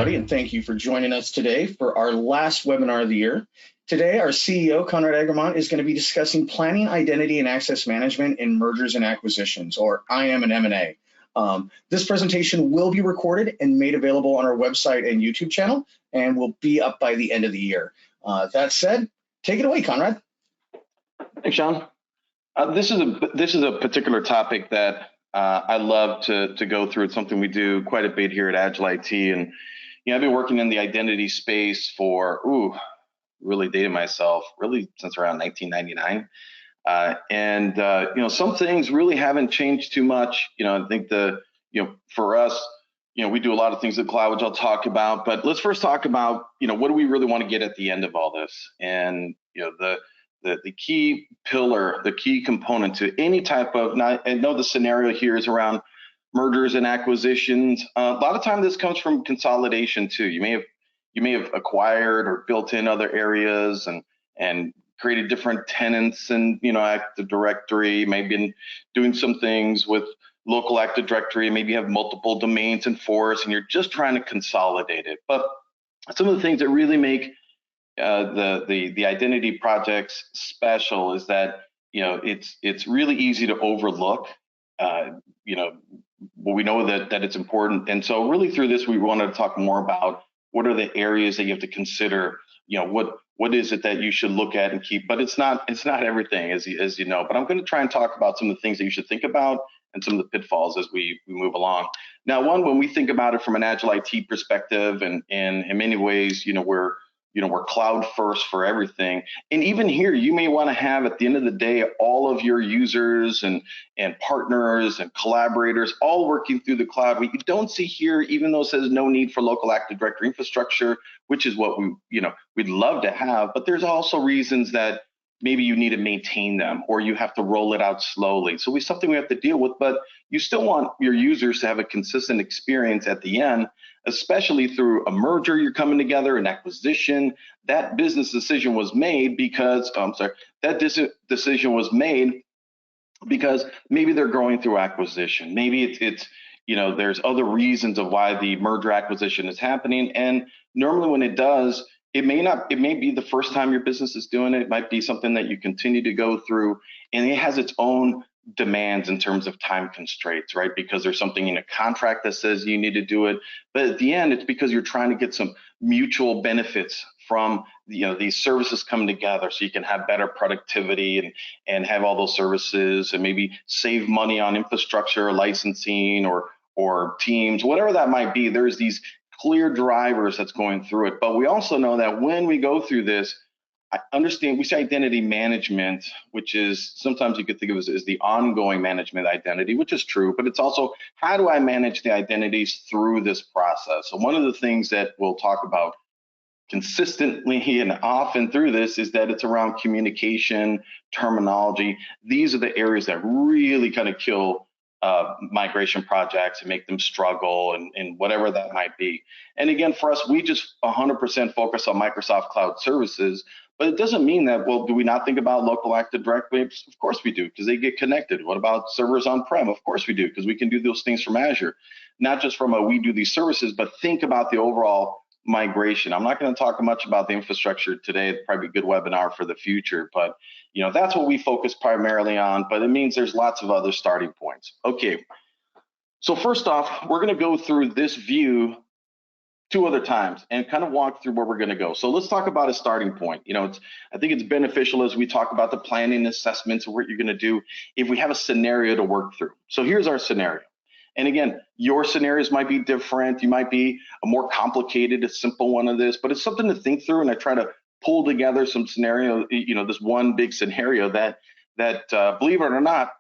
everybody, and thank you for joining us today for our last webinar of the year. Today, our CEO, Conrad Agramont, is going to be discussing planning, identity, and access management in mergers and acquisitions, or IAM and M&A. This presentation will be recorded and made available on our website and YouTube channel, and will be up by the end of the year. That said, take it away, Conrad. Thanks, Sean. This is a particular topic that I love to go through. It's something we do quite a bit here at Agile IT, and I've been working in the identity space for really dated myself really since around 1999, and some things really haven't changed too much. I think for us, we do a lot of things in cloud, which I'll talk about. But let's first talk about what do we really want to get at the end of all this, and the key pillar, the key component to any type of, I know the scenario here is around mergers and acquisitions. A lot of time this comes from consolidation too. You may have acquired or built in other areas and created different tenants and Active Directory, maybe been doing some things with local Active Directory, maybe you have multiple domains enforced and you're just trying to consolidate it. But some of the things that really make the identity projects special is that it's really easy to overlook. We know that it's important, and so really through this we wanted to talk more about what are the areas that you have to consider. What is it that you should look at and keep? But it's not everything, as you know. But I'm going to try and talk about some of the things that you should think about and some of the pitfalls as we move along. Now, when we think about it from an Agile IT perspective, and in many ways, we're cloud first for everything. And even here, you may want to have, at the end of the day, all of your users and partners and collaborators all working through the cloud. What you don't see here, even though it says no need for local Active Directory infrastructure, which is what we'd love to have, but there's also reasons that maybe you need to maintain them or you have to roll it out slowly. So it's something we have to deal with, but you still want your users to have a consistent experience at the end, especially through a merger, you're coming together, an acquisition. That business decision was made because, decision was made because maybe they're growing through acquisition. Maybe it's there's other reasons of why the merger acquisition is happening. And normally when it does, it may be the first time your business is doing it. It might be something that you continue to go through, and it has its own demands in terms of time constraints, right? Because there's something in a contract that says you need to do it. But at the end, it's because you're trying to get some mutual benefits from these services coming together, so you can have better productivity and have all those services and maybe save money on infrastructure, licensing, or teams, whatever that might be. There's these clear drivers that's going through it. But we also know that when we go through this, I understand we say identity management, which is sometimes you could think of as the ongoing management identity, which is true, but it's also how do I manage the identities through this process? So one of the things that we'll talk about consistently and often through this is that it's around communication, terminology. These are the areas that really kind of kill migration projects and make them struggle and whatever that might be. And again, for us, we just 100% focus on Microsoft Cloud Services, but it doesn't mean that, well, do we not think about local Active Directory? Of course we do, because they get connected. What about servers on-prem? Of course we do, because we can do those things from Azure. Not just from we do these services, but think about the overall migration. I'm not going to talk much about the infrastructure today. It's probably a good webinar for the future, but that's what we focus primarily on, but it means there's lots of other starting points. Okay, so first off, we're going to go through this view 2 other times and kind of walk through where we're going to go. So let's talk about a starting point. I think it's beneficial as we talk about the planning assessments of what you're going to do if we have a scenario to work through. So here's our scenario. And again, your scenarios might be different. You might be a more complicated, a simple one of this, but it's something to think through. And I try to pull together some scenario, this one big scenario that believe it or not,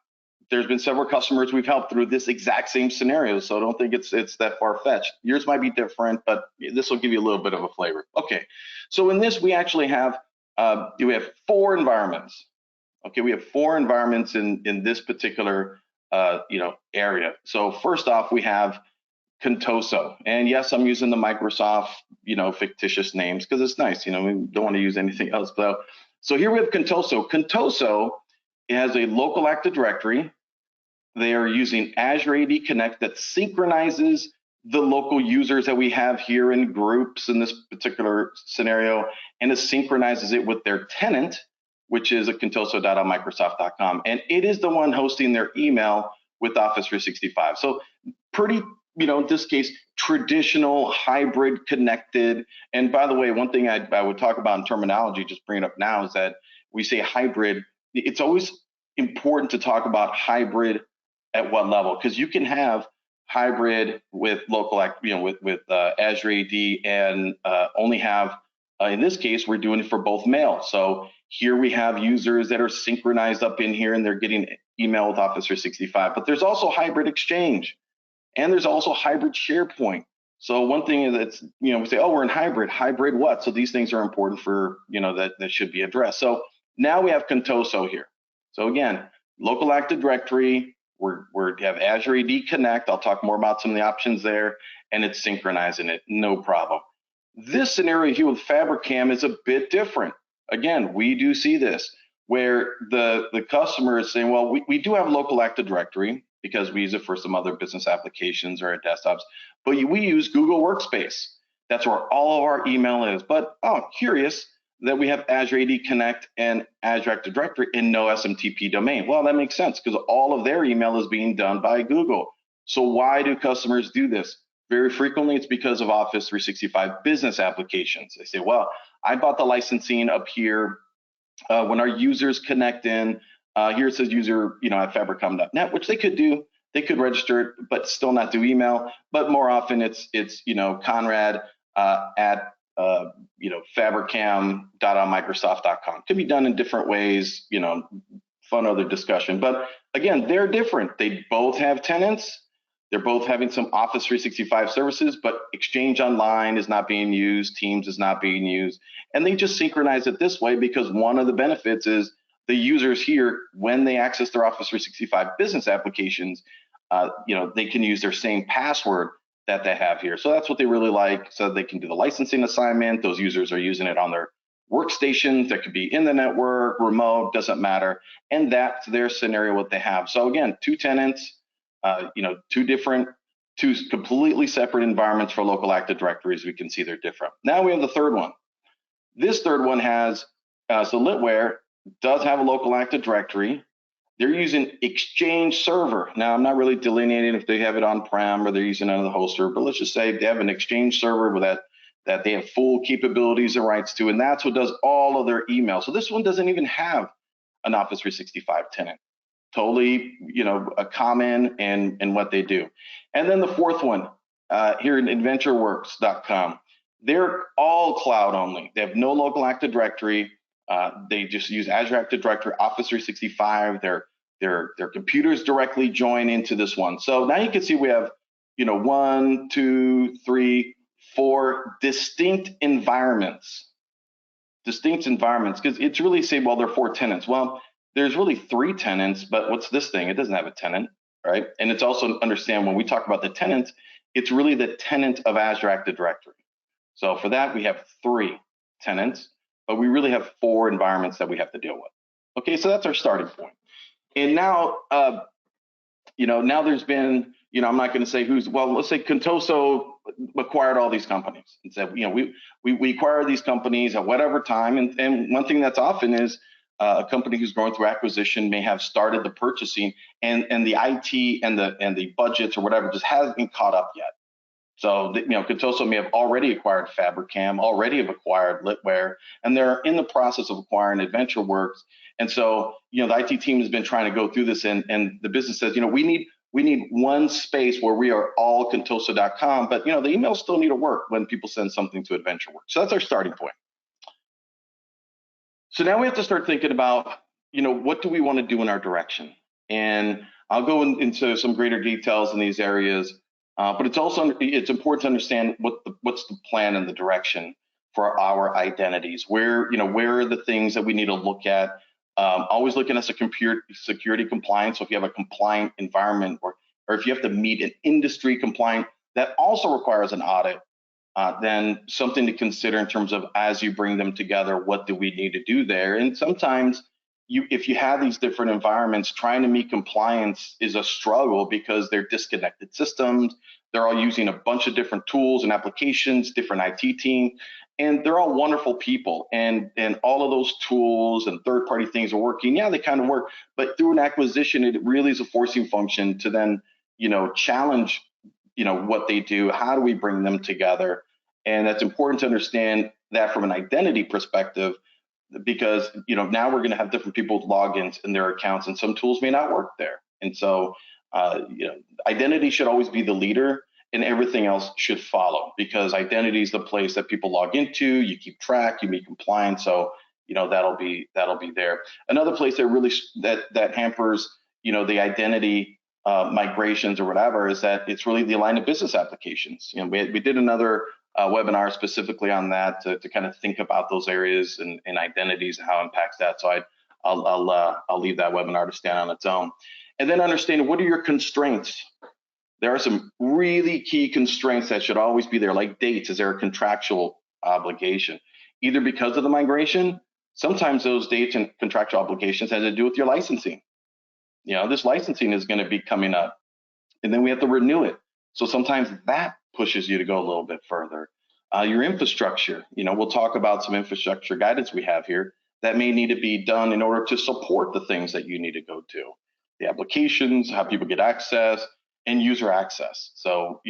there's been several customers we've helped through this exact same scenario. So I don't think it's that far-fetched. Yours might be different, but this will give you a little bit of a flavor. Okay, so in this, we actually have, we have 4 environments. Okay, we have 4 environments in this particular area. So first off, we have Contoso. And yes, I'm using the Microsoft, fictitious names because it's nice. We don't want to use anything else. So here we have Contoso. Contoso has a local Active Directory. They are using Azure AD Connect that synchronizes the local users that we have here in groups in this particular scenario, and it synchronizes it with their tenant, which is a contoso.microsoft.com. And it is the one hosting their email with Office 365. So pretty, in this case, traditional, hybrid, connected. And by the way, one thing I would talk about in terminology, just bring it up now, is that we say hybrid. It's always important to talk about hybrid at what level, because you can have hybrid with local, with Azure AD, and only have, in this case, we're doing it for both mail. So here we have users that are synchronized up in here and they're getting email with Office 365, but there's also hybrid Exchange, and there's also hybrid SharePoint. So one thing that's, we say, oh, we're in hybrid what? So these things are important for, that should be addressed. So now we have Contoso here. So again, local Active Directory, we have Azure AD Connect. I'll talk more about some of the options there, and it's synchronizing it, no problem. This scenario here with FabricCam is a bit different. Again, we do see this where the customer is saying, well, we do have local Active Directory because we use it for some other business applications or our desktops, but we use Google Workspace. That's where all of our email is. But curious that we have Azure AD Connect and Azure Active Directory and no SMTP domain. Well, that makes sense because all of their email is being done by Google. So why do customers do this? Very frequently, it's because of Office 365 business applications. They say, well, I bought the licensing up here. When our users connect in, here it says user, at fabricom.net, which they could do. They could register, but still not do email. But more often, it's Conrad at fabricam.microsoft.com. Could be done in different ways, fun other discussion. But again, they're different. They both have tenants. They're both having some Office 365 services, but Exchange Online is not being used, Teams is not being used. And they just synchronize it this way because one of the benefits is the users here, when they access their Office 365 business applications, they can use their same password that they have here. So that's what they really like. So they can do the licensing assignment. Those users are using it on their workstations that could be in the network, remote, doesn't matter. And that's their scenario, what they have. So again, two tenants, two completely separate environments for local Active Directories. We can see they're different. Now we have the third one. This third one has, so Litware does have a local Active Directory. They're using Exchange Server. Now, I'm not really delineating if they have it on-prem or they're using another hoster, but let's just say they have an Exchange Server with that they have full capabilities and rights to, and that's what does all of their email. So this one doesn't even have an Office 365 tenant. Totally, a common and what they do. And then the fourth one, here in AdventureWorks.com, they're all cloud only. They have no local Active Directory. They just use Azure Active Directory, Office 365. Their computers directly join into this one. So now you can see we have, 1, 2, 3, 4 distinct environments. Because it's really say, well, there are 4 tenants. Well, there's really 3 tenants, but what's this thing? It doesn't have a tenant, right? And it's also understand when we talk about the tenants, it's really the tenant of Azure Active Directory. So for that, we have 3 tenants, but we really have 4 environments that we have to deal with. Okay, so that's our starting point. And now, now there's been, I'm not going to say let's say Contoso acquired all these companies and said, we acquire these companies at whatever time. And one thing that's often is a company who's going through acquisition may have started the purchasing and the IT and the budgets or whatever just hasn't caught up yet. So, Contoso may have already acquired FabricCam, already have acquired Litware, and they're in the process of acquiring AdventureWorks. And so, the IT team has been trying to go through this, and the business says, we need one space where we are all Contoso.com, but, the emails still need to work when people send something to AdventureWorks. So that's our starting point. So now we have to start thinking about, what do we want to do in our direction? And I'll go into some greater details in these areas. But it's important to understand what's the plan and the direction for our identities. Where are the things that we need to look at? Always looking at security compliance. So if you have a compliant environment, or if you have to meet an industry compliant that also requires an audit, then something to consider in terms of as you bring them together, what do we need to do there? And sometimes if you have these different environments, trying to meet compliance is a struggle because they're disconnected systems. They're all using a bunch of different tools and applications, different IT teams, and they're all wonderful people. And all of those tools and third-party things are working. Yeah, they kind of work, but through an acquisition, it really is a forcing function to then, challenge, what they do. How do we bring them together? And that's important to understand that from an identity perspective, because now we're going to have different people's logins in their accounts, and some tools may not work there. And so identity should always be the leader, and everything else should follow, because identity is the place that people log into. You keep track, you meet compliance, so that'll be there. Another place that really that hampers the identity migrations or whatever is that it's really the line of business applications. We did another webinar specifically on that to kind of think about those areas and identities and how it impacts that. So I'll leave that webinar to stand on its own. And then understanding, what are your constraints? There are some really key constraints that should always be there, like dates. Is there a contractual obligation? Either because of the migration, sometimes those dates and contractual obligations have to do with your licensing. This licensing is going to be coming up, and then we have to renew it. So sometimes that pushes you to go a little bit further. Your infrastructure, we'll talk about some infrastructure guidance we have here that may need to be done in order to support the things that you need to go to. The applications, how people get access, and user access. So,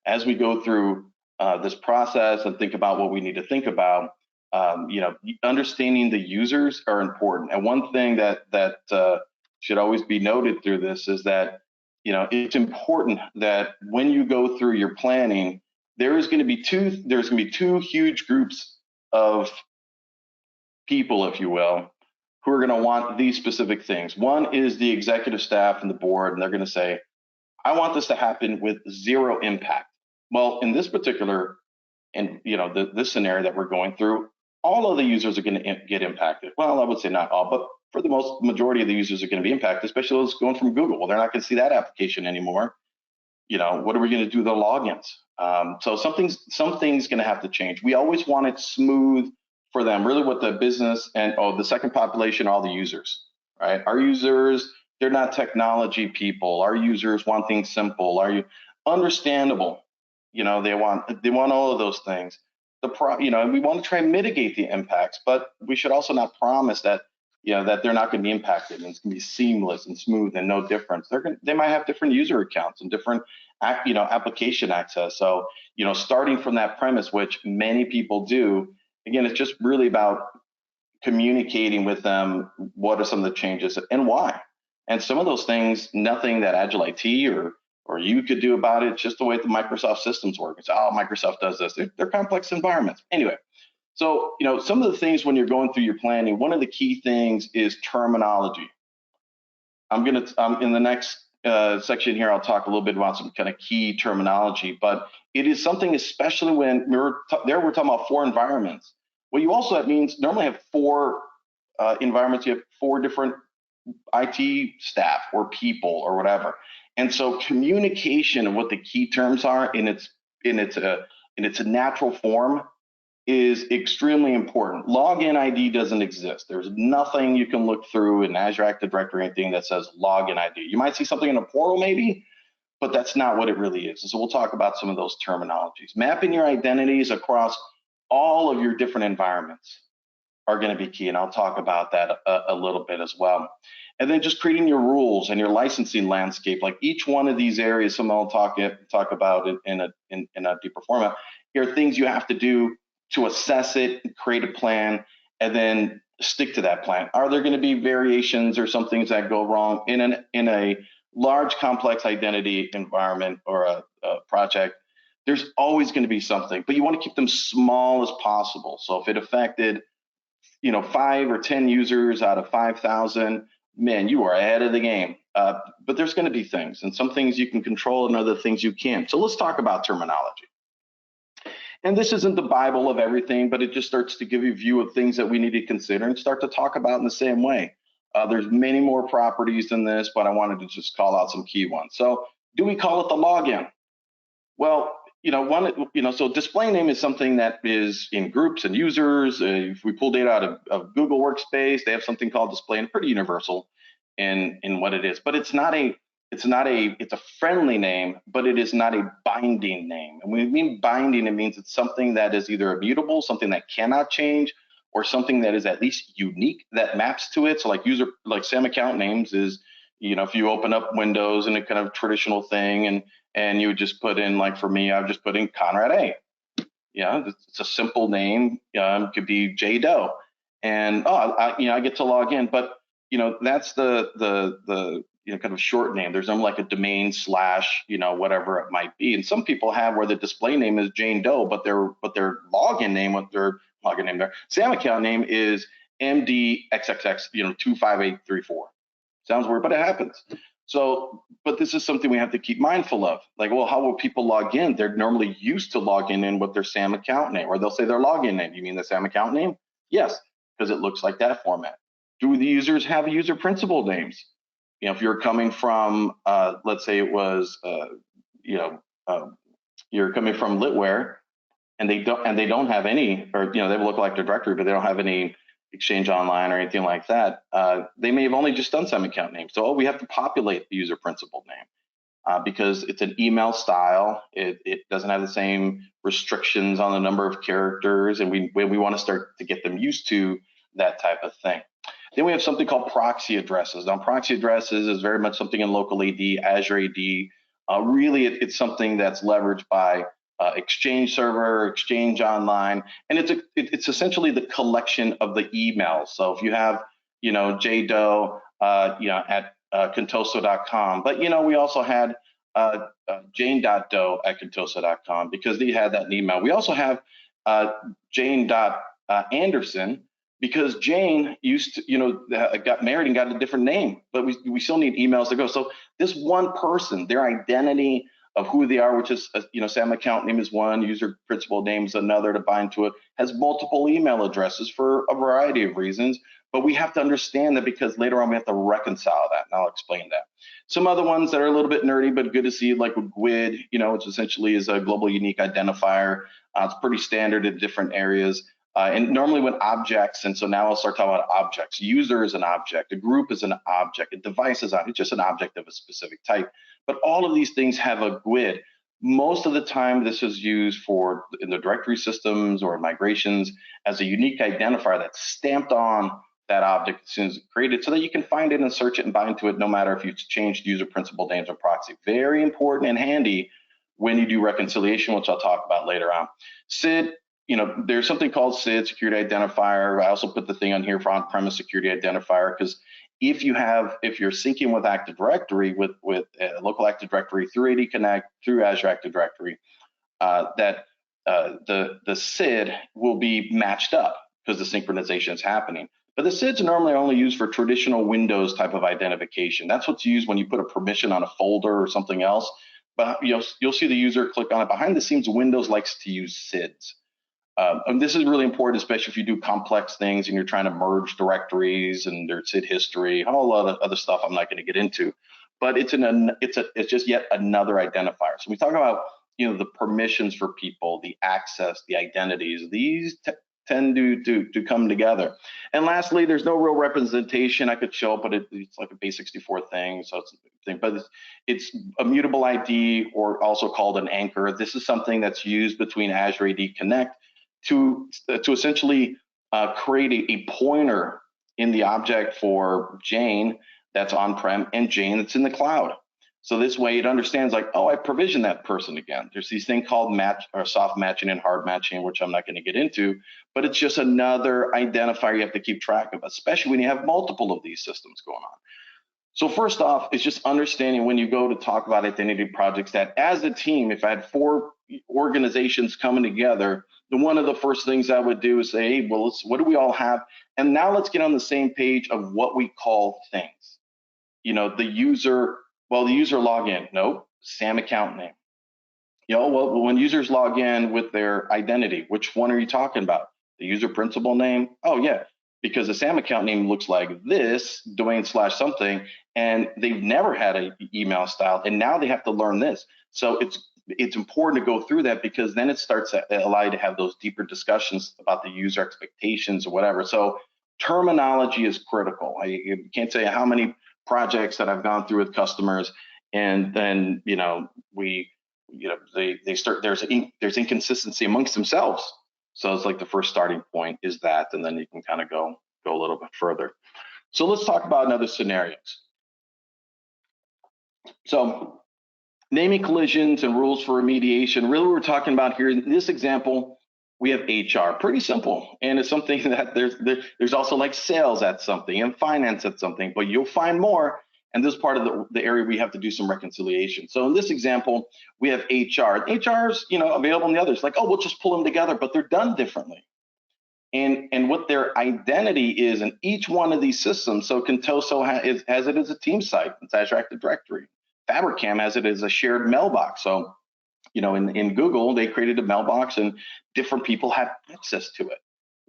as we go through this process and think about what we need to think about, understanding the users are important. And one thing that should always be noted through this is that it's important that when you go through your planning, there's going to be two huge groups of people, if you will, who are going to want these specific things. One is the executive staff and the board, and they're going to say, I want this to happen with zero impact. Well, in this particular, and this scenario that we're going through, all of the users are going to get impacted. Well, I would say not all, but for the majority of the users are going to be impacted, especially those going from Google. Well, they're not going to see that application anymore. What are we going to do with the logins? So something's going to have to change. We always want it smooth for them, really what the business and the second population, all the users, right? Our users, they're not technology people. Our users want things simple. Are you understandable? They want all of those things. And we want to try and mitigate the impacts, but we should also not promise that that they're not going to be impacted and it's going to be seamless and smooth and no difference. They might have different user accounts and different application access. So starting from that premise, which many people do, again, it's just really about communicating with them what are some of the changes and why. And some of those things, nothing that Agile IT or you could do about it. It's just the way the Microsoft systems work. It's Microsoft does this. They're complex environments. Anyway, so some of the things when you're going through your planning, one of the key things is terminology. I'm in the next section here, I'll talk a little bit about some kind of key terminology, but it is something, especially when we're talking about 4 environments. Well, you also, that means normally have 4 environments. You have 4 different IT staff or people or whatever. And so communication of what the key terms are in its natural form is extremely important. Login ID doesn't exist. There's nothing you can look through in Azure Active Directory or anything that says login ID. You might see something in a portal maybe, but that's not what it really is. And so we'll talk about some of those terminologies. Mapping your identities across all of your different environments are going to be key, and I'll talk about that a little bit as well. And then just creating your rules and your licensing landscape, like each one of these areas, someone will talk about it in a deeper format. Here are things you have to do to assess it, create a plan, and then stick to that plan. Are there going to be variations or some things that go wrong in a large complex identity environment or a project? There's always going to be something, but you want to keep them small as possible. So if it affected 5 or 10 users out of 5,000, man, you are ahead of the game. But there's going to be things, and some things you can control and other things you can't. So let's talk about terminology. And this isn't the Bible of everything, but it just starts to give you a view of things that we need to consider and start to talk about in the same way. There's many more properties than this, but I wanted to just call out some key ones. So do we call it the login? Well, so display name is something that is in groups and users. If we pull data out of Google Workspace, they have something called display name, pretty universal in what it is. But it's a friendly name, but it is not a binding name. And when we mean binding, it means it's something that is either immutable, something that cannot change, or something that is at least unique that maps to it. So like SAM account names is, if you open up Windows in a kind of traditional thing and you would just put in, like for me, I've just put in Conrad A. Yeah, it's a simple name. Could be J Doe, and I get to log in. But that's the kind of short name. There's like a domain / whatever it might be. And some people have where the display name is Jane Doe, but their login name, their SAM account name is MDXXX 25834. Sounds weird, but it happens. So, but this is something we have to keep mindful of. Like, well, how will people log in? They're normally used to logging in with their SAM account name, or they'll say their login name. You mean the SAM account name? Yes, because it looks like that format. Do the users have user principal names? If you're coming from, let's say it was, you're coming from Litware, and they don't have any, or they have a lookalike directory, but they don't have any Exchange Online or anything like that. They may have only just done SAM account names. So we have to populate the user principal name because it's an email style. It doesn't have the same restrictions on the number of characters, and we want to start to get them used to that type of thing. Then we have something called proxy addresses. Now, proxy addresses is very much something in local AD, Azure AD. Really, it's something that's leveraged by Exchange Server, Exchange Online, and it's essentially the collection of the emails. So if you have, JDoe, at contoso.com, but we also had Jane.doe at contoso.com because they had that in email. We also have Jane.Anderson because Jane used to, got married and got a different name, but we still need emails to go. So this one person, their identity of who they are, which is, SAM account name is one, user principal name is another to bind to it, has multiple email addresses for a variety of reasons. But we have to understand that because later on we have to reconcile that, and I'll explain that. Some other ones that are a little bit nerdy, but good to see, like with GUID, which essentially is a global unique identifier. It's pretty standard in different areas. And normally when objects, and so now I'll start talking about objects. User is an object, a group is an object, a device is just an object of a specific type. But all of these things have a GUID. Most of the time, this is used in the directory systems or migrations as a unique identifier that's stamped on that object as soon as it's created so that you can find it and search it and bind to it no matter if you've changed user principal names or proxy. Very important and handy when you do reconciliation, which I'll talk about later on. SID, there's something called SID, security identifier. I also put the thing on here for on-premise security identifier because if you're syncing with Active Directory, with local Active Directory through AD Connect, through Azure Active Directory, the SID will be matched up because the synchronization is happening. But the SIDs are normally only used for traditional Windows type of identification. That's what's used when you put a permission on a folder or something else. But you'll see the user click on it. Behind the scenes, Windows likes to use SIDs. And this is really important, especially if you do complex things and you're trying to merge directories and there's SID history, a whole lot of other stuff I'm not going to get into. But it's just yet another identifier. So we talk about the permissions for people, the access, the identities. These tend to come together. And lastly, there's no real representation I could show, but it's like a base 64 thing. So it's a mutable ID, or also called an anchor. This is something that's used between Azure AD Connect to essentially create a pointer in the object for Jane that's on-prem and Jane that's in the cloud. So this way it understands like, oh, I provisioned that person again. There's these things called soft matching and hard matching, which I'm not going to get into, but it's just another identifier you have to keep track of, especially when you have multiple of these systems going on. So first off, it's just understanding when you go to talk about identity projects that as a team, if I had 4 organizations coming together, then one of the first things I would do is say, hey, well, what do we all have? And now let's get on the same page of what we call things. The user login, no, SAM account name. Well, when users log in with their identity, which one are you talking about? The user principal name? Oh, yeah, because the SAM account name looks like this, domain/something, and they've never had an email style, and now they have to learn this. So it's it's important to go through that, because then it starts to allow you to have those deeper discussions about the user expectations or whatever. So terminology is critical. I can't tell you how many projects that I've gone through with customers, and then they start, there's inconsistency amongst themselves. So it's like the first starting point is that, and then you can kind of go a little bit further. So let's talk about another scenarios. So naming collisions and rules for remediation. Really, what we're talking about here in this example, we have HR. Pretty simple, and it's something that there's also like sales at something and finance at something, but you'll find more. And this part of the area we have to do some reconciliation. So in this example, we have HR. HR's available in the others. Like, oh, we'll just pull them together, but they're done differently. And what their identity is in each one of these systems. So Contoso has it as a team site. It's Azure Active Directory. Fabricam has it as a shared mailbox. So, in Google, they created a mailbox and different people have access to it.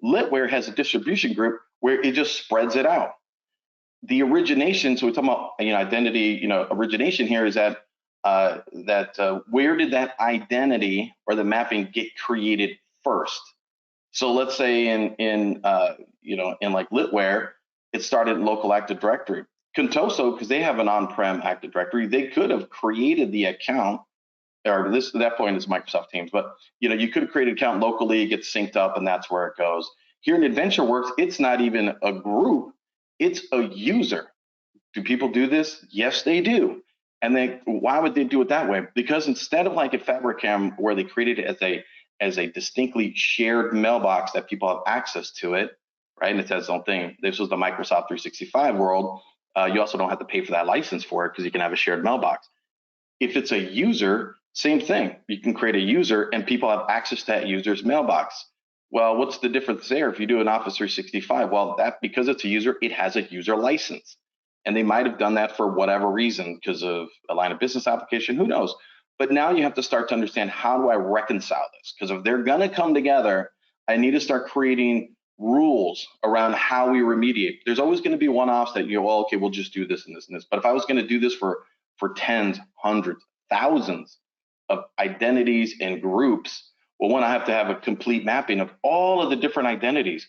Litware has a distribution group where it just spreads it out. The origination, so we're talking about identity, origination here is that where did that identity or the mapping get created first? So let's say in like Litware, it started in local Active Directory. Contoso, because they have an on-prem Active Directory, they could have created the account, or at that point it's Microsoft Teams, but you could have created an account locally, it gets synced up, and that's where it goes. Here in AdventureWorks, it's not even a group, it's a user. Do people do this? Yes, they do. And then why would they do it that way? Because instead of like at Fabricam, where they created it as a distinctly shared mailbox that people have access to it, right? And it says its own thing. This was the Microsoft 365 world. You also don't have to pay for that license for it because you can have a shared mailbox. If it's a user, same thing. You can create a user and people have access to that user's mailbox. Well, what's the difference there? If you do an Office 365, well, because it's a user, it has a user license. And they might have done that for whatever reason, because of a line of business application, who knows? But now you have to start to understand, how do I reconcile this? Because if they're gonna come together, I need to start creating rules around how we remediate. There's always gonna be one-offs that okay, we'll just do this and this and this. But if I was gonna do this for tens, hundreds, thousands of identities and groups, well, one, I have to have a complete mapping of all of the different identities,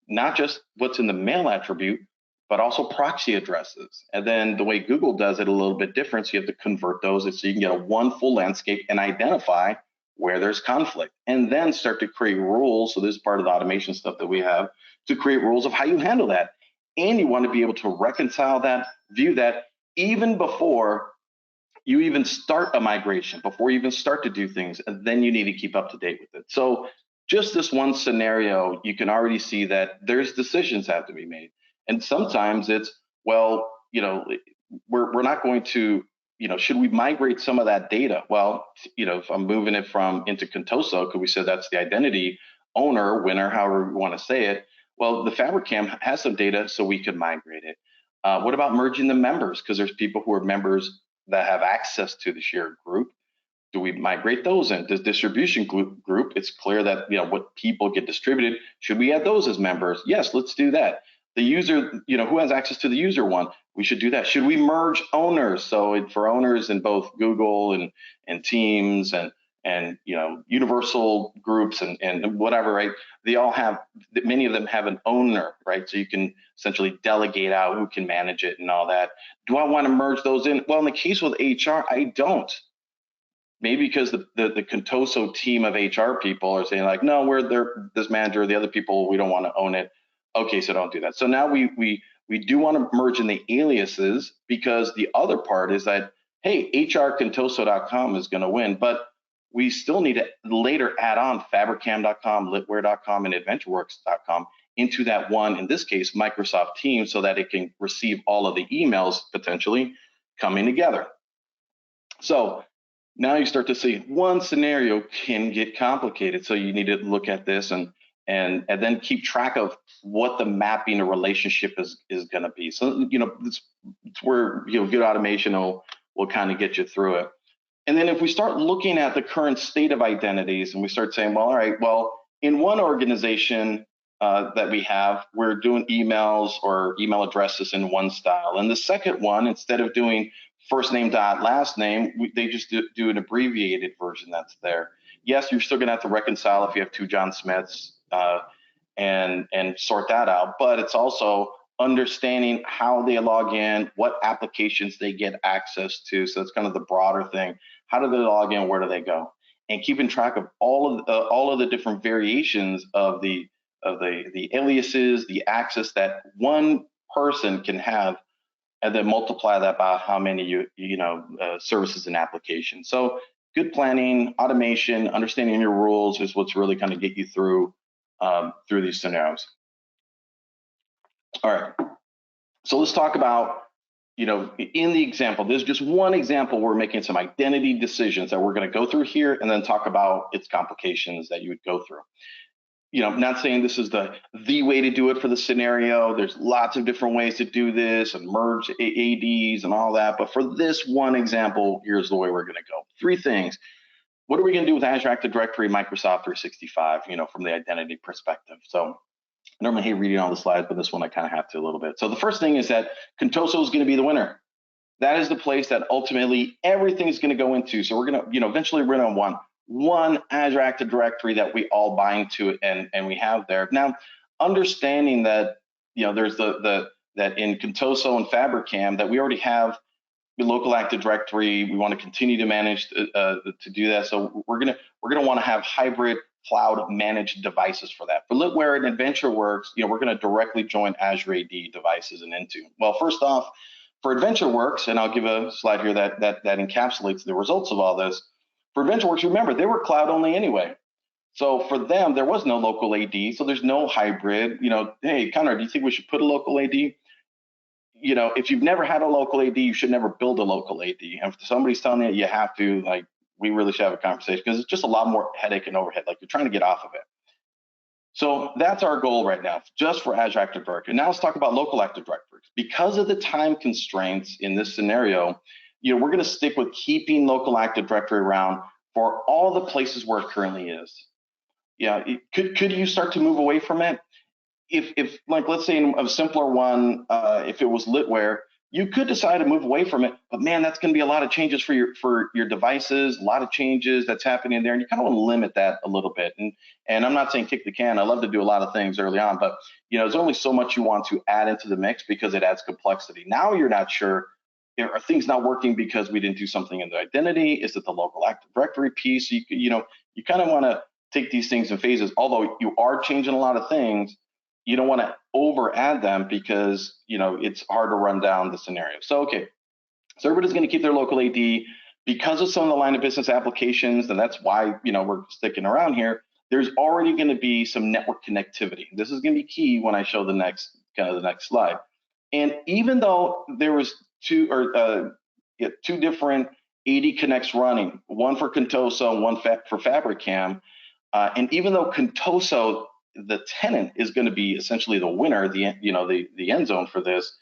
not just what's in the mail attribute, but also proxy addresses. And then the way Google does it a little bit different, so you have to convert those so you can get a one full landscape and identify where there's conflict, and then start to create rules. So this is part of the automation stuff that we have to create rules of how you handle that. And you want to be able to reconcile that, view that, even before you even start a migration, before you even start to do things, and then you need to keep up to date with it. So just this one scenario, you can already see that there's decisions that have to be made. And sometimes it's, well, we're not going to, should we migrate some of that data? Well, if I'm moving it into Contoso, because we said that's the identity owner, winner, however we want to say it. Well, the Fabricam has some data, so we could migrate it. What about merging the members? Because there's people who are members that have access to the shared group. Do we migrate those in? This distribution group, it's clear that what people get distributed, should we add those as members? Yes, let's do that. The user, who has access to the user one, we should do that. Should we merge owners? So for owners in both Google and Teams and universal groups and whatever, right? They all have, many of them have an owner, right? So you can essentially delegate out who can manage it and all that. Do I want to merge those in? Well, in the case with HR, I don't. Maybe because the Contoso team of HR people are saying like, no, we're this manager, the other people, we don't want to own it. Okay, so don't do that. So now we do want to merge in the aliases, because the other part is that, hey, hrcontoso.com is going to win, but we still need to later add on fabricam.com, litware.com, and adventureworks.com into that one, in this case, Microsoft Teams, so that it can receive all of the emails potentially coming together. So now you start to see one scenario can get complicated. So you need to look at this and then keep track of what the mapping or relationship is going to be. So, it's where, good automation will kind of get you through it. And then if we start looking at the current state of identities and we start saying, well, all right, well, in one organization that we have, we're doing emails or email addresses in one style. And the second one, instead of doing first name dot last name, they just do an abbreviated version that's there. Yes, you're still going to have to reconcile if you have two John Smiths and sort that out, but it's also understanding how they log in, what applications they get access to. So that's kind of the broader thing. How do they log in? Where do they go? And keeping track of all of the different variations of the aliases, the access that one person can have, and then multiply that by how many services and applications. So good planning, automation, understanding your rules is what's really kind of get you through these scenarios. All right. So let's talk about, in the example, there's just one example. We're making some identity decisions that we're going to go through here, and then talk about its complications that you would go through. I'm not saying this is the way to do it for the scenario. There's lots of different ways to do this and merge ADs and all that. But for this one example, here's the way we're going to go. Three things. What are we going to do with Azure Active Directory, Microsoft 365, from the identity perspective? So I normally hate reading all the slides, but this one I kind of have to a little bit. So the first thing is that Contoso is going to be the winner. That is the place that ultimately everything is going to go into. So we're going to, eventually we're going to want one Azure Active Directory that we all bind to and we have there. Now, understanding that, there's that in Contoso and Fabricam that we already have the local Active Directory. We want to continue to manage to do that. So we're gonna want to have hybrid cloud managed devices for that. For Litware and AdventureWorks, we're going to directly join Azure AD devices and Intune. Well, first off, for AdventureWorks, and I'll give a slide here that encapsulates the results of all this. For AdventureWorks, remember, they were cloud only anyway. So for them, there was no local AD, so there's no hybrid. Hey, Conrad, do you think we should put a local AD? If you've never had a local AD, you should never build a local AD. And if somebody's telling you you have to, we really should have a conversation, because it's just a lot more headache and overhead. You're trying to get off of it. So that's our goal right now, just for Azure Active Directory. Now let's talk about local Active Directories. Because of the time constraints in this scenario, we're going to stick with keeping local Active Directory around for all the places where it currently is. Could you start to move away from it? If let's say in a simpler one, if it was Litware, you could decide to move away from it, but man, that's going to be a lot of changes for your devices, a lot of changes that's happening there, and you kind of want to limit that a little bit. And I'm not saying kick the can. I love to do a lot of things early on, but there's only so much you want to add into the mix because it adds complexity. Now you're not sure, are things not working because we didn't do something in the identity? Is it the local Active Directory piece? You kind of want to take these things in phases. Although you are changing a lot of things, you don't want to over add them because it's hard to run down the scenario. So okay, so everybody's going to keep their local AD because of some of the line of business applications, and that's why we're sticking around here. There's already going to be some network connectivity. This is going to be key when I show the next slide. And even though there was two different AD connects running, one for Contoso and one for Fabricam, and even though Contoso, the tenant, is going to be essentially the winner, the end zone for this,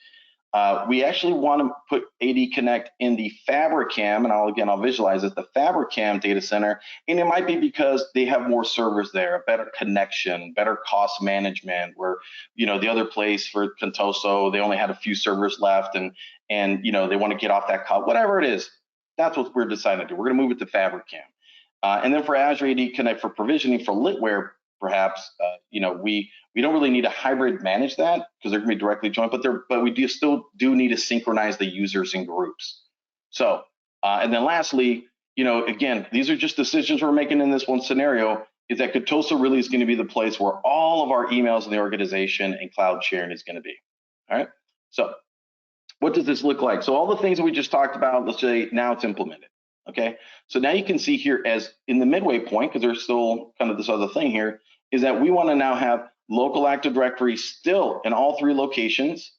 we actually want to put AD Connect in the Fabricam, and I'll visualize it, the Fabricam data center, and it might be because they have more servers there, a better connection, better cost management, where the other place for Contoso, they only had a few servers left, and they want to get off that cost, whatever it is. That's what we're deciding to do. We're going to move it to Fabricam. And then for Azure AD Connect for provisioning for Litware, perhaps, we don't really need to hybrid manage that because they're going to be directly joined, but we still need to synchronize the users and groups. So, and then lastly, again, these are just decisions we're making in this one scenario, is that Contoso really is going to be the place where all of our emails in the organization and cloud sharing is going to be. All right. So what does this look like? So all the things that we just talked about, let's say now it's implemented. Okay. So now you can see here, as in the midway point, because there's still kind of this other thing here, is that we want to now have local Active Directory still in all three locations.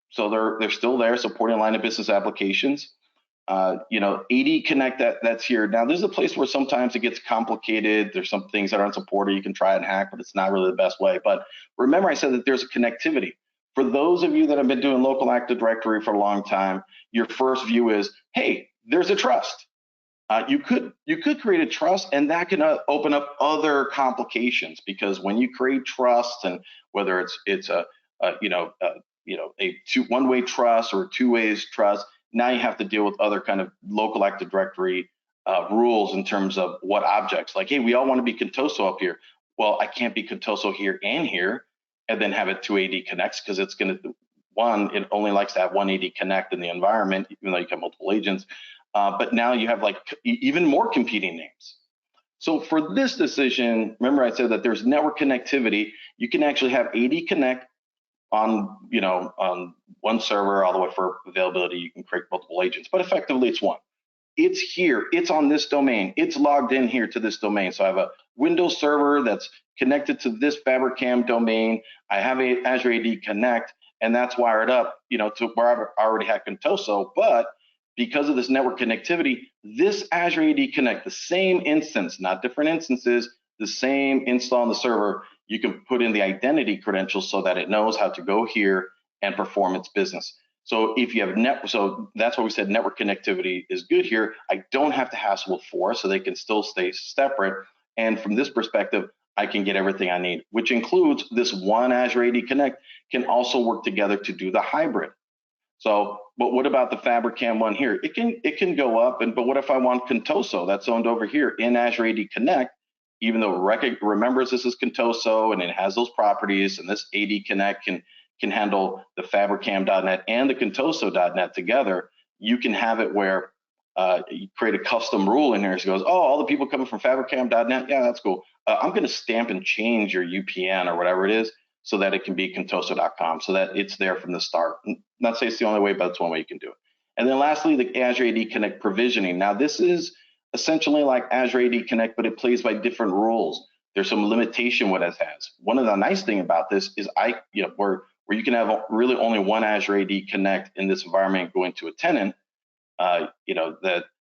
So they're still there supporting line of business applications. AD Connect, that's here. Now this is a place where sometimes it gets complicated. There's some things that aren't supported. You can try and hack, but it's not really the best way. But remember, I said that there's a connectivity. For those of you that have been doing local Active Directory for a long time, your first view is, hey, there's a trust. You could create a trust, and that can open up other complications, because when you create trust, and whether it's a one-way trust or two ways trust, Now you have to deal with other kind of local Active Directory rules in terms of what objects. Like, hey, we all want to be Contoso up here. Well, I can't be Contoso here and then have it 2 AD connects, because it's going to, one, it only likes to have 1 AD connect in the environment, even though you have multiple agents. But now you have like even more competing names. So for this decision, remember I said that there's network connectivity. You can actually have AD connect on, on one server all the way for availability. You can create multiple agents, but effectively it's one. It's here, it's on this domain, it's logged in here to this domain. So I have a Windows server that's connected to this Fabricam domain. I have a Azure AD Connect, and that's wired up, to where I already had Contoso. But because of this network connectivity, this Azure AD Connect, the same instance, not different instances, the same install on the server, you can put in the identity credentials so that it knows how to go here and perform its business. So if you have so that's why we said network connectivity is good here. I don't have to hassle with 4, so they can still stay separate. And from this perspective, I can get everything I need, which includes this one Azure AD Connect can also work together to do the hybrid. So, but what about the Fabricam one here? It can go up, but what if I want Contoso that's owned over here in Azure AD Connect, even though it remembers this is Contoso and it has those properties, and this AD Connect can handle the Fabricam.net and the Contoso.net together. You can have it where you create a custom rule in here. So it goes, oh, all the people coming from Fabricam.net, yeah, that's cool. I'm going to stamp and change your UPN or whatever it is so that it can be Contoso.com, so that it's there from the start. Not say it's the only way, but it's one way you can do it. And then lastly, the Azure AD Connect provisioning. Now, this is essentially like Azure AD Connect, but it plays by different rules. There's some limitation what it has. One of the nice thing about this is where you can have really only one Azure AD Connect in this environment going to a tenant, that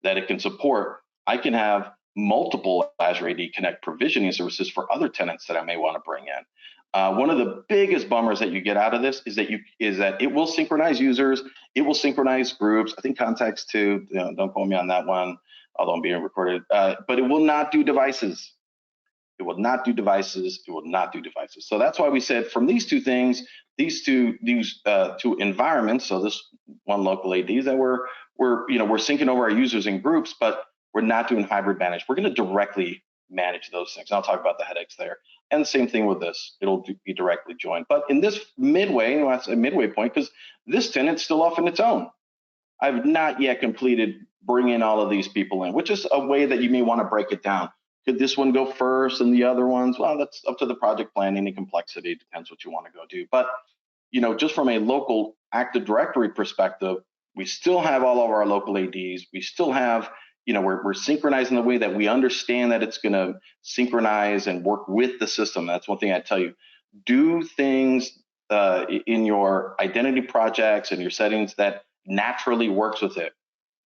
it can support. I can have multiple Azure AD Connect provisioning services for other tenants that I may want to bring in. One of the biggest bummers that you get out of this is that it will synchronize users, it will synchronize groups. I think contacts too. Don't quote me on that one, although I'm being recorded. But it will not do devices. It will not do devices. It will not do devices. So that's why we said from these two things, these two environments. So this one local AD that we're syncing over our users in groups, but we're not doing hybrid manage. We're going to directly manage those things. And I'll talk about the headaches there. And the same thing with this. It'll be directly joined. But in this midway, that's a midway point, because this tenant's still off in its own. I've not yet completed bringing all of these people in, which is a way that you may want to break it down. Could this one go first and the other ones? Well, that's up to the project planning and complexity. It depends what you want to go do. But, just from a local Active Directory perspective, we still have all of our local ADs. We still have, we're synchronizing the way that we understand that it's going to synchronize and work with the system. That's one thing I tell you. Do things in your identity projects and your settings that naturally works with it.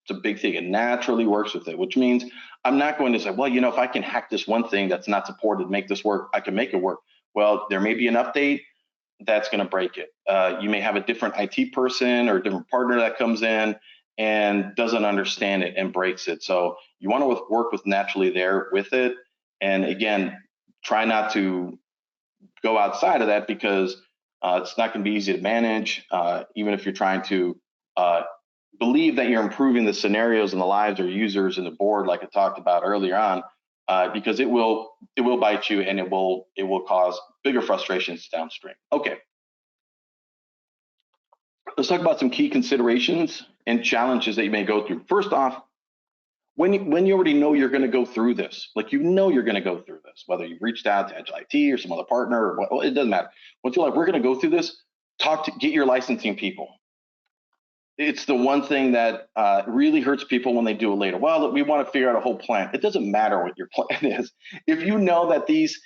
It's a big thing. It naturally works with it, which means I'm not going to say, well, if I can hack this one thing that's not supported, make this work, I can make it work. Well, there may be an update that's going to break it. You may have a different IT person or a different partner that comes in and doesn't understand it and breaks it. So you want to work with naturally there with it. And again, try not to go outside of that, because it's not going to be easy to manage, even if you're trying to believe that you're improving the scenarios and the lives of users and the board, like I talked about earlier on, because it will bite you, and it will cause bigger frustrations downstream. Okay, let's talk about some key considerations and challenges that you may go through. First off, when you already know you're going to go through this, like you're going to go through this, whether you've reached out to Agile IT or some other partner, or what, it doesn't matter. Once you're like, we're going to go through this, get your licensing people. It's the one thing that really hurts people when they do it later. Well, we want to figure out a whole plan. It doesn't matter what your plan is. If you know that these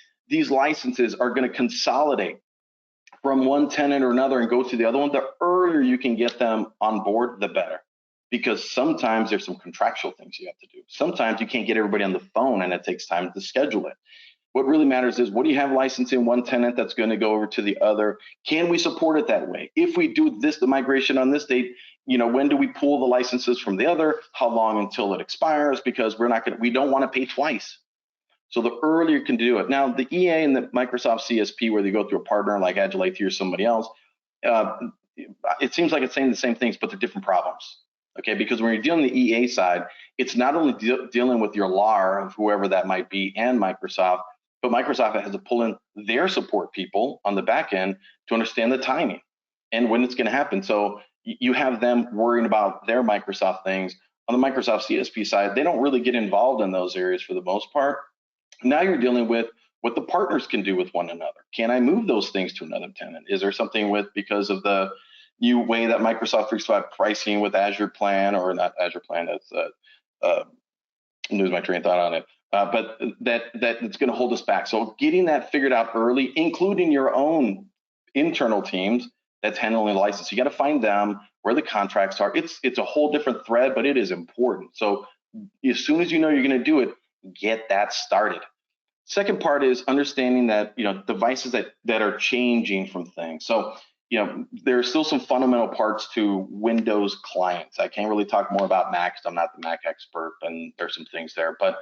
licenses are going to consolidate from one tenant or another and go to the other one, the earlier you can get them on board, the better. Because sometimes there's some contractual things you have to do. Sometimes you can't get everybody on the phone, and it takes time to schedule it. What really matters is, what do you have licensed in one tenant that's going to go over to the other? Can we support it that way? If we do the migration on this date, when do we pull the licenses from the other? How long until it expires? Because we don't want to pay twice. So the earlier you can do it. Now, the EA and the Microsoft CSP, where they go through a partner like Agile IT or somebody else, it seems like it's saying the same things, but they're different problems. Okay, because when you're dealing with the EA side, it's not only dealing with your LAR of whoever that might be and Microsoft, but Microsoft has to pull in their support people on the back end to understand the timing and when it's going to happen. So you have them worrying about their Microsoft things. On the Microsoft CSP side, they don't really get involved in those areas for the most part. Now you're dealing with what the partners can do with one another. Can I move those things to another tenant? Is there something with, because of the new way that Microsoft 365 pricing with Azure Plan, or not Azure Plan, that's lose my train of thought on it, but that it's going to hold us back. So getting that figured out early, including your own internal teams that's handling the license. You got to find them, where the contracts are. It's a whole different thread, but it is important. So as soon as you know you're going to do it, get that started. Second part is understanding that, devices that are changing from things. So, there's still some fundamental parts to Windows clients. I can't really talk more about Mac because I'm not the Mac expert, and there's some things there. But,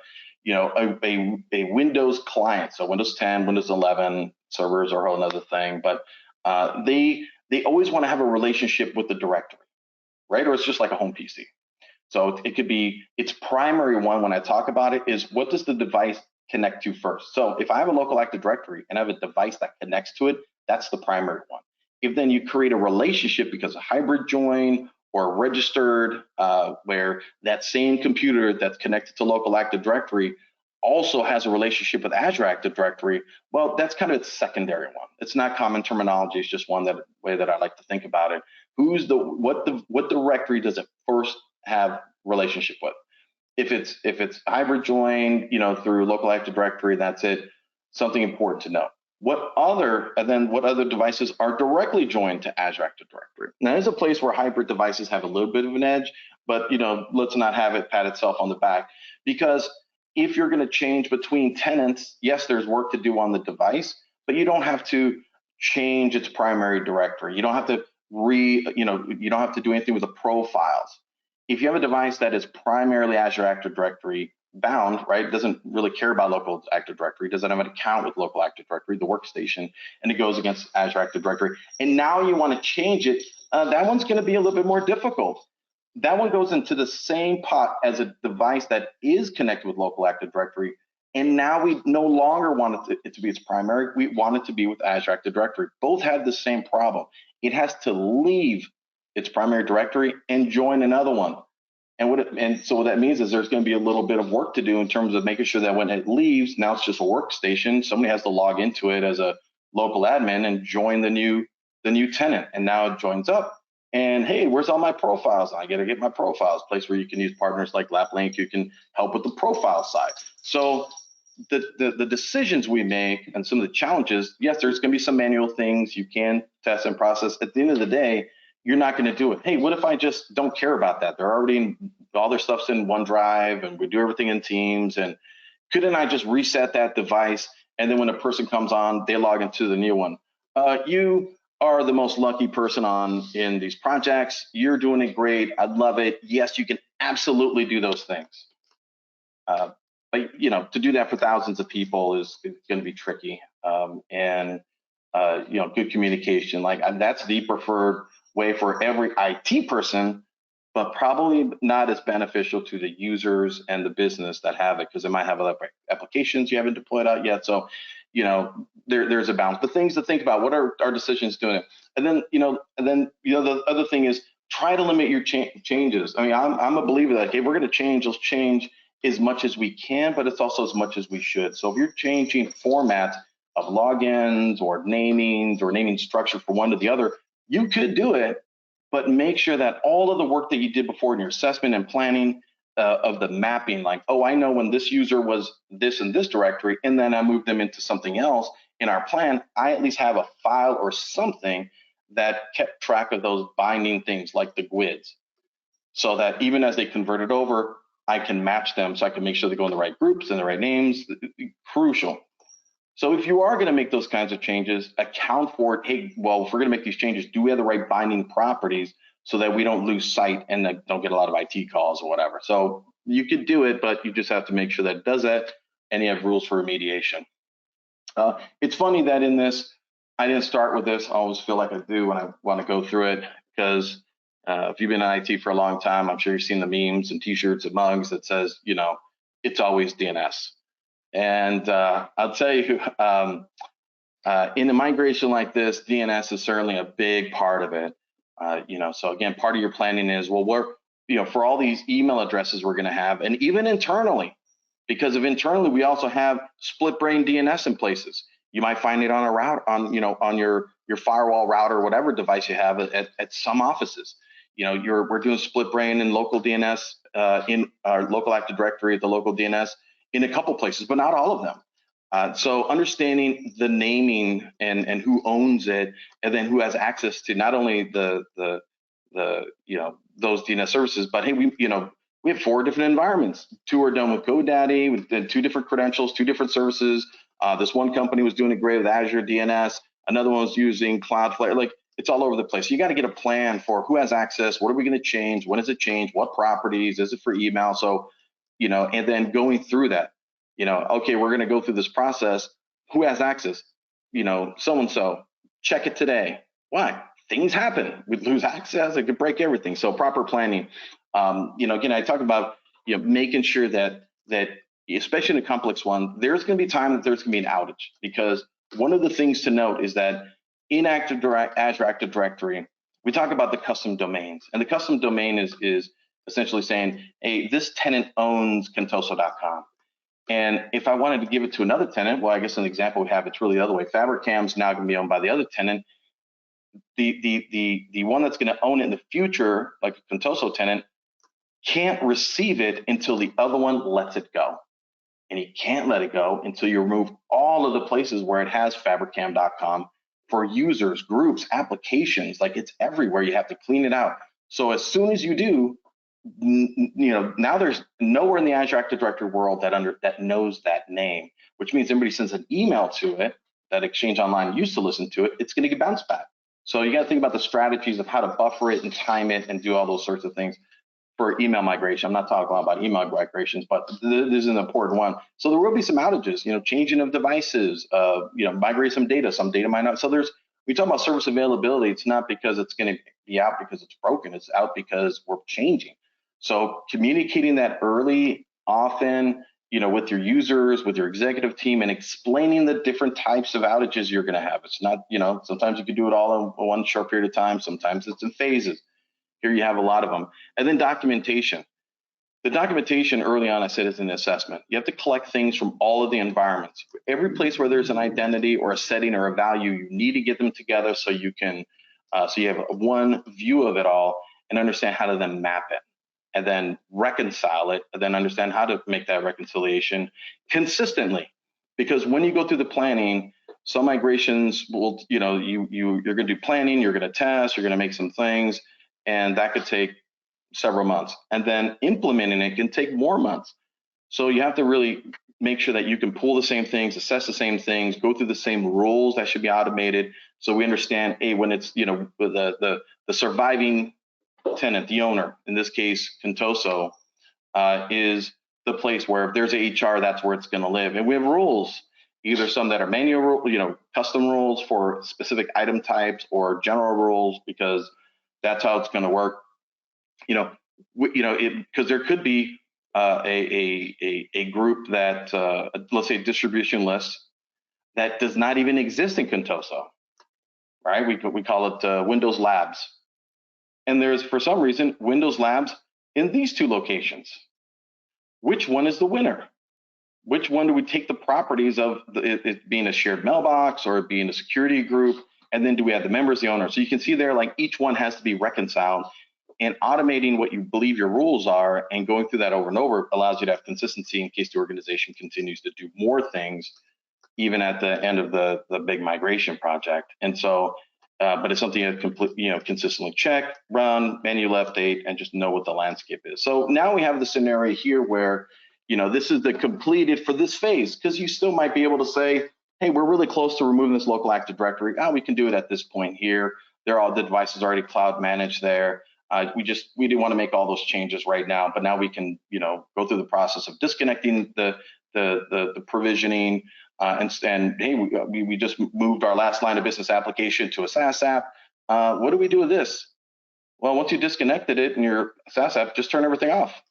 a Windows client, so Windows 10, Windows 11 servers are a whole other thing. But they always want to have a relationship with the directory, right? Or it's just like a home PC. So it could be its primary one. When I talk about it, is what does the device connect to first? So if I have a local Active Directory and I have a device that connects to it, that's the primary one. If then you create a relationship because of hybrid join or registered, where that same computer that's connected to local Active Directory also has a relationship with Azure Active Directory, well, that's kind of its secondary one. It's not common terminology. It's just one way that I like to think about it. What directory does it first have relationship with? If it's hybrid join, through local Active Directory, that's it. Something important to know. What other devices are directly joined to Azure Active Directory? Now, there's a place where hybrid devices have a little bit of an edge, but let's not have it pat itself on the back, because if you're going to change between tenants, yes, there's work to do on the device, but you don't have to change its primary directory. You don't have to you don't have to do anything with the profiles. If you have a device that is primarily Azure Active Directory bound, right, doesn't really care about local Active Directory, doesn't have an account with local Active Directory, the workstation, and it goes against Azure Active Directory, and now you want to change it, that one's going to be a little bit more difficult. That one goes into the same pot as a device that is connected with local Active Directory, and now we no longer want it to be its primary. We want it to be with Azure Active Directory. Both have the same problem. It has to leave its primary directory and join another one. And so what that means is there's going to be a little bit of work to do in terms of making sure that when it leaves, now it's just a workstation. Somebody has to log into it as a local admin and join the new tenant, and now it joins up. And hey, where's all my profiles? I got to get my profiles. Place where you can use partners like LapLink, you can help with the profile side. So the decisions we make and some of the challenges, yes, there's going to be some manual things you can test and process. At the end of the day, you're not going to do it. Hey, what if I just don't care about that? They're already all their stuff's in OneDrive, and we do everything in Teams. And couldn't I just reset that device, and then when a person comes on, they log into the new one? You are the most lucky person in these projects. You're doing it great. I love it. Yes, you can absolutely do those things. But to do that for thousands of people is going to be tricky. And good communication, that's the preferred way for every IT person, but probably not as beneficial to the users and the business that have it, because they might have other applications you haven't deployed out yet. So, there's a balance. But things to think about: what are our decisions doing it? And then, the other thing is try to limit your changes. I mean, I'm a believer that if we're going to change, let's change as much as we can, but it's also as much as we should. So if you're changing formats of logins or namings or naming structure from one to the other, you could do it, but make sure that all of the work that you did before in your assessment and planning of the mapping, like, oh, I know when this user was this in this directory, and then I moved them into something else in our plan, I at least have a file or something that kept track of those binding things like the GUIDs, so that even as they convert it over, I can match them, so I can make sure they go in the right groups and the right names. Crucial. So if you are going to make those kinds of changes, account for it. Hey, well, if we're going to make these changes, do we have the right binding properties so that we don't lose sight and don't get a lot of IT calls or whatever? So you could do it, but you just have to make sure that it does that, and you have rules for remediation. It's funny that in this, I didn't start with this. I always feel like I do when I want to go through it, because if you've been in IT for a long time, I'm sure you've seen the memes and T-shirts and mugs that says, it's always DNS. And I'll tell you, in a migration like this, DNS is certainly a big part of it. So again, part of your planning is, well, for all these email addresses we're going to have, and even internally, because of internally, we also have split brain DNS in places. You might find it on a route on your firewall router or whatever device you have at some offices. We're doing split brain and local DNS in our local Active Directory at the local DNS in a couple places, but not all of them. So understanding the naming and who owns it, and then who has access to not only the those DNS services, but hey, we have 4 different environments. 2 are done with GoDaddy, with 2 different credentials, 2 different services. This one company was doing it great with Azure DNS. Another one was using Cloudflare. Like, it's all over the place. You got to get a plan for who has access. What are we going to change? When does it change? What properties? Is it for email? So, and then going through that, okay, we're going to go through this process. Who has access? So-and-so. Check it today. Why? Things happen. We lose access. It could break everything. So proper planning. Again, I talk about making sure that especially in a complex one, there's going to be time that there's going to be an outage, because one of the things to note is that in Azure Active Directory, we talk about the custom domains, and the custom domain is essentially saying, hey, this tenant owns contoso.com. And if I wanted to give it to another tenant, well, I guess an example we have, it's really the other way. FabricCam's now going to be owned by the other tenant. The one that's going to own it in the future, like a Contoso tenant, can't receive it until the other one lets it go. And you can't let it go until you remove all of the places where it has fabricam.com for users, groups, applications. Like, it's everywhere. You have to clean it out. So as soon as you do, now there's nowhere in the Azure Active Directory world that knows that name, which means everybody sends an email to it that Exchange Online used to listen to it, it's going to get bounced back. So you got to think about the strategies of how to buffer it and time it and do all those sorts of things for email migration. I'm not talking about email migrations, but this is an important one. So there will be some outages, changing of devices, migrate some data might not. So we talk about service availability. It's not because it's going to be out because it's broken. It's out because we're changing. So communicating that early, often, with your users, with your executive team, and explaining the different types of outages you're going to have. It's not, sometimes you can do it all in one short period of time. Sometimes it's in phases. Here you have a lot of them. And then documentation. The documentation early on, I said, is an assessment. You have to collect things from all of the environments. Every place where there's an identity or a setting or a value, you need to get them together so you can, so you have one view of it all and understand how to then map it and then reconcile it, and then understand how to make that reconciliation consistently. Because when you go through the planning, some migrations will, you're going to do planning, you're going to test, you're going to make some things, and that could take several months. And then implementing it can take more months. So you have to really make sure that you can pull the same things, assess the same things, go through the same rules that should be automated. So we understand, when it's, the surviving tenant, the owner, in this case, Contoso, is the place where if there's HR, that's where it's going to live. And we have rules, either some that are manual, custom rules for specific item types, or general rules, because that's how it's going to work. Because there could be a group that, let's say, distribution list that does not even exist in Contoso, right? We call it Windows Labs. And there's, for some reason, Windows Labs in these 2 locations. Which one is the winner? Which one do we take the properties of it being a shared mailbox or it being a security group? And then do we have the members, the owner? So you can see there, like, each one has to be reconciled, and automating what you believe your rules are and going through that over and over allows you to have consistency in case the organization continues to do more things, even at the end of the big migration project. And so, but it's something you consistently check, run, manual update, and just know what the landscape is. So now we have the scenario here where, this is the completed for this phase, because you still might be able to say, hey, we're really close to removing this local Active Directory. We can do it at this point here. The devices already cloud managed there. We didn't want to make all those changes right now, but now we can, go through the process of disconnecting the provisioning, and hey, we just moved our last line of business application to a SaaS app. What do we do with this? Well, once you disconnected it in your SaaS app, just turn everything off.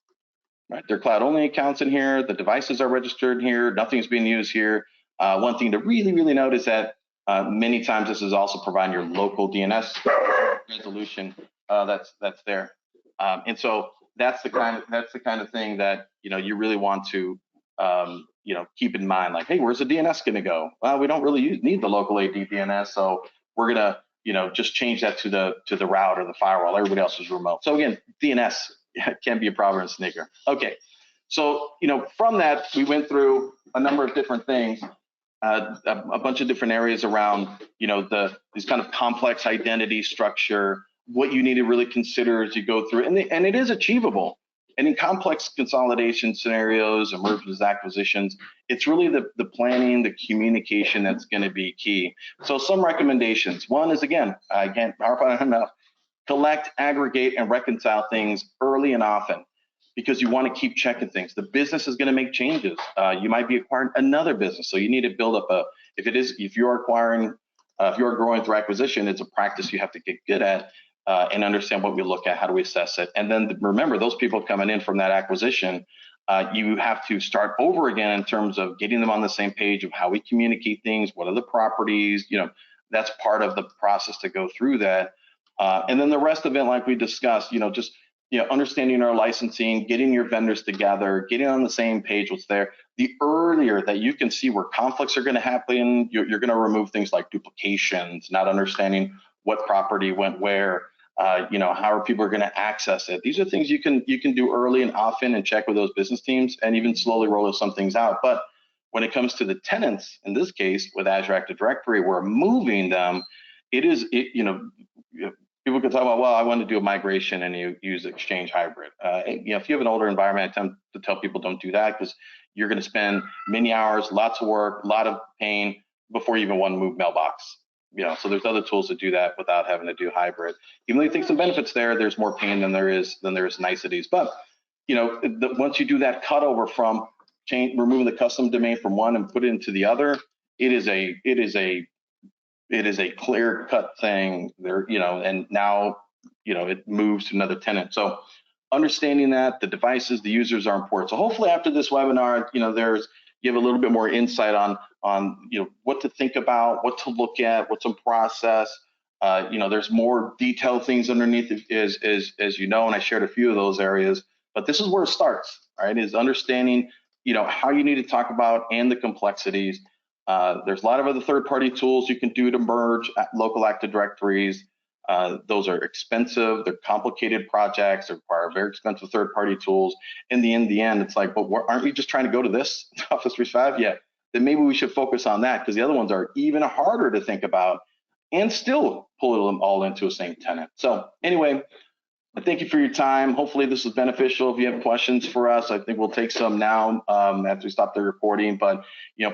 Right? There are cloud-only accounts in here. The devices are registered here. Nothing's being used here. One thing to really note is that many times this is also providing your local DNS resolution that's there, and so that's the kind of thing that you really want to keep in mind. Like, hey, where's the DNS going to go? Well, we don't really need the local AD DNS, so we're gonna just change that to the route or the firewall. Everybody else is remote. So again, DNS can be a problem in Sneaker. Okay, so from that we went through a number of different things, a bunch of different areas around these kind of complex identity structure, what you need to really consider as you go through, and it is achievable. And in complex consolidation scenarios, or mergers, acquisitions, it's really the planning, the communication that's going to be key. So some recommendations. One is, again, I can't harp on it enough, collect, aggregate, and reconcile things early and often, because you want to keep checking things. The business is going to make changes. You might be acquiring another business, so you need to build up if you're acquiring, if you're growing through acquisition, it's a practice you have to get good at. And understand what we look at, how do we assess it, and then remember, those people coming in from that acquisition, you have to start over again in terms of getting them on the same page of how we communicate things, what are the properties, that's part of the process to go through that. And then the rest of it, like we discussed, just understanding our licensing, getting your vendors together, getting on the same page, what's there. The earlier that you can see where conflicts are going to happen, you're going to remove things like duplications, not understanding what property went where. How are people going to access it? These are things you can do early and often and check with those business teams, and even slowly roll some things out. But when it comes to the tenants, in this case with Azure Active Directory, we're moving them. People can talk about, well, I want to do a migration and you use Exchange Hybrid. If you have an older environment, I tend to tell people don't do that, because you're going to spend many hours, lots of work, a lot of pain before you even want to move mailbox. So there's other tools to do that without having to do hybrid. Even though you think some benefits there's more pain than there is niceties. But once you do that cutover from removing the custom domain from one and put it into the other, it is a clear cut thing there. And now it moves to another tenant. So understanding that the devices, the users are important. So hopefully after this webinar, you have a little bit more insight on what to think about, what to look at, what's in process. There's more detailed things underneath, as and I shared a few of those areas. But this is where it starts, right? Is understanding how you need to talk about and the complexities. There's a lot of other third-party tools you can do to merge local Active Directories. Those are expensive, they're complicated projects, they require very expensive third-party tools. In the end, it's like, but aren't we just trying to go to this Office 365? Yeah, then maybe we should focus on that, because the other ones are even harder to think about and still pull them all into a same tenant. So anyway, I thank you for your time. Hopefully this was beneficial. If you have questions for us, I think we'll take some now after we stop the recording. But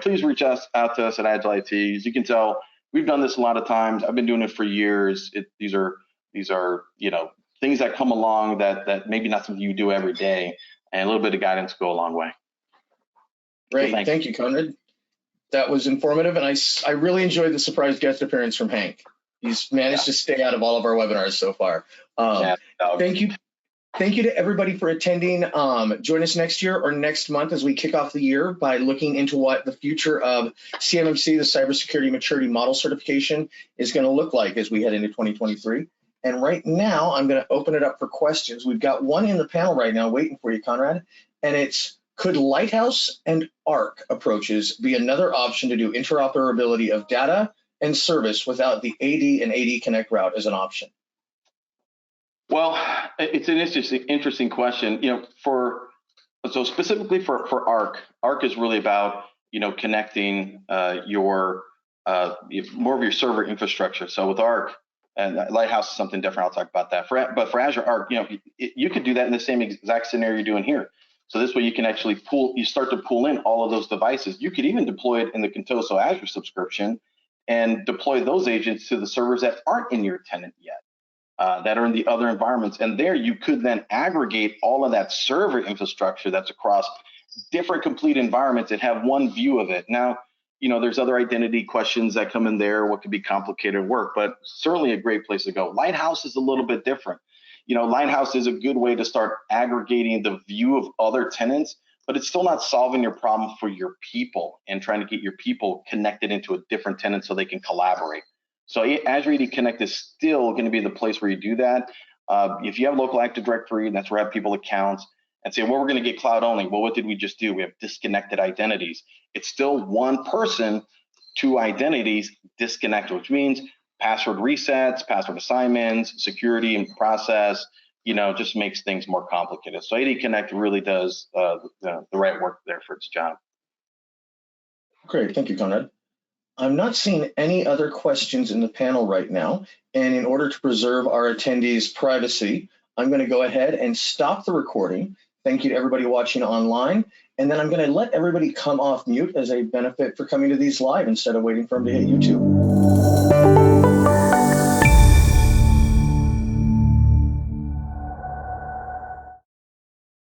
please reach out to us at Agile IT. As you can tell, we've done this a lot of times. I've been doing it for years. These are things that come along that maybe not something you do every day, and a little bit of guidance go a long way. Great, so thank you, Conrad. That was informative, and I really enjoyed the surprise guest appearance from Hank. He's managed to stay out of all of our webinars so far. Thank you to everybody for attending. Join us next year or next month as we kick off the year by looking into what the future of CMMC, the Cybersecurity Maturity Model Certification, is going to look like as we head into 2023. And right now, I'm going to open it up for questions. We've got one in the panel right now waiting for you, Conrad, and it's, could Lighthouse and ARC approaches be another option to do interoperability of data and service without the AD and AD Connect route as an option? Well, it's an interesting question. So specifically for ARC is really about connecting more of your server infrastructure. So with ARC, and Lighthouse is something different. I'll talk about that. But for Azure ARC, you could do that in the same exact scenario you're doing here. So this way you can actually start to pull in all of those devices. You could even deploy it in the Contoso Azure subscription and deploy those agents to the servers that aren't in your tenant yet, that are in the other environments. And there you could then aggregate all of that server infrastructure that's across different complete environments and have one view of it. Now, there's other identity questions that come in there, what could be complicated work, but certainly a great place to go. Lighthouse is a little bit different. Lighthouse is a good way to start aggregating the view of other tenants, but it's still not solving your problem for your people and trying to get your people connected into a different tenant so they can collaborate. So Azure AD Connect is still going to be the place where you do that. If you have local Active Directory, that's where I have people accounts, and say, well, we're going to get cloud only. Well, what did we just do? We have disconnected identities. It's still one person, two identities disconnected, which means password resets, password assignments, security and process, just makes things more complicated. So AD Connect really does the right work there for its job. Great, thank you, Conrad. I'm not seeing any other questions in the panel right now, and in order to preserve our attendees' privacy, I'm going to go ahead and stop the recording. Thank you to everybody watching online, and then I'm going to let everybody come off mute as a benefit for coming to these live instead of waiting for them to hit YouTube.